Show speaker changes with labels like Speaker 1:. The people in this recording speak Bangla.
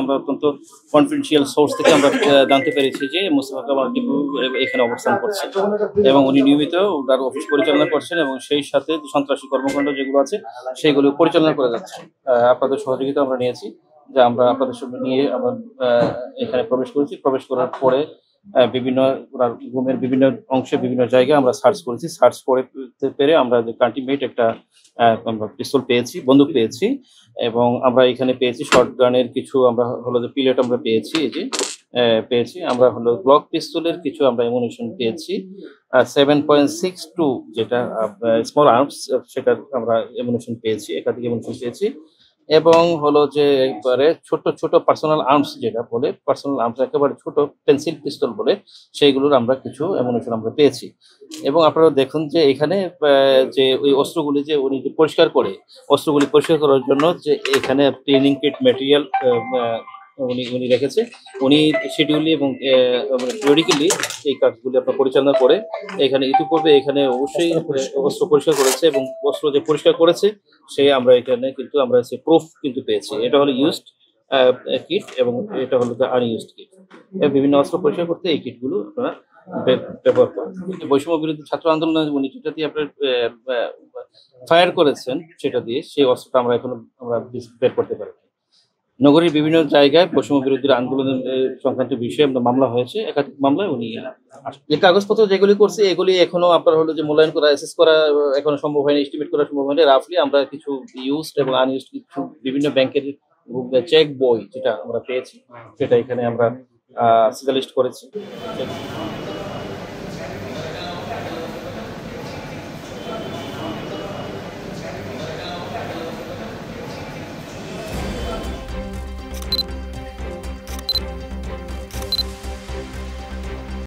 Speaker 1: আমরা অত্যন্ত কনফিডেন্সিয়াল সোর্স থেকে আমরা জানতে পেরেছি যে মোস্তফা কামাল টিপু এখানে অবস্থান করছে এবং উনি নিয়মিত তার অফিস পরিচালনা করছেন এবং সেই সাথে সন্ত্রাসী কর্মকাণ্ড যেগুলো আছে সেগুলো পরিচালনা করে যাচ্ছেন। আপনাদের সহযোগিতা আমরা নিয়েছি যে আমরা আপনাদের সঙ্গে নিয়ে আমরা এখানে প্রবেশ করেছি। প্রবেশ করার পরে বিভিন্ন রুমের বিভিন্ন অংশে বিভিন্ন জায়গায় আমরা সার্চ করেছি। সার্চ করে পেরে আমরা যে আল্টিমেট একটা আমরা পিস্তল পেয়েছি, বন্দুক পেয়েছি এবং আমরা এখানে পেয়েছি শটগানের কিছু আমরা হলো যে পিলেট আমরা পেয়েছি এই যে পেয়েছি। আমরা হলো গ্লক পিস্তলের কিছু আমরা অ্যামুনিশন পেয়েছি। 7.62 যেটা স্মল আর্মস সেটার আমরা অ্যামুনিশন পেয়েছি, একাধিক অ্যামুনিশন পেয়েছি এবং হলো যে একবারে ছোট ছোট পার্সোনাল আর্মস যেটা বলে পার্সোনাল আর্মস একেবারে ছোট পেন্সিল পিস্তল বলে সেইগুলোর আমরা কিছু অ্যামুনিশন আমরা পেয়েছি। এবং আপনারা দেখুন যে এখানে যে ওই অস্ত্রগুলি যে উনি যে পরিষ্কার করে অস্ত্রগুলি পরিষ্কার করার জন্য যে এখানে ট্রেনিং কিট ম্যাটেরিয়াল উনি উনি রেখেছে। উনি শিডিউলি এবং পিরিয়ডিক্যালি এই কাজগুলি আপনার পরিচালনা করে এখানে ইতিপূর্বে এখানে অবশ্যই অস্ত্র পরিষ্কার করেছে এবং অস্ত্র যে পরিষ্কার করেছে সে আমরা এখানে কিন্তু আমরা সে প্রুফ কিন্তু পেয়েছি। এটা হলো ইউজড কিট এবং এটা হলো আনইউজড কিট। বিভিন্ন অস্ত্র পরিষ্কার করতে এই কিটগুলো আপনারা ব্যবহার করেন। বৈষম্য বিরোধী ছাত্র আন্দোলনে উনি যেটা দিয়ে আপনার ফায়ার করেছেন সেটা দিয়ে সেই অস্ত্রটা আমরা এখনো আমরা বের করতে পারি। নগরীর বিভিন্ন জায়গায় বৈষম্য বিরোধী আন্দোলনের সংক্রান্ত বিষয়ে আমরা মামলা হয়েছে, একাধিক মামলায় উনি যে কাগজপত্র যেগুলি করছে এগুলি এখনো আপনার হলো যে মূল্যায়ন করা অ্যাসেস করা এখনো সম্ভব হয়নি, এস্টিমেট করা সম্ভব হয়নি। রাফলি আমরা কিছু ইউজড এবং আনইউজড কিছু বিভিন্ন ব্যাংকের চেক বই যেটা আমরা পেয়েছি সেটা এখানে আমরা সিগা লিস্ট করেছি।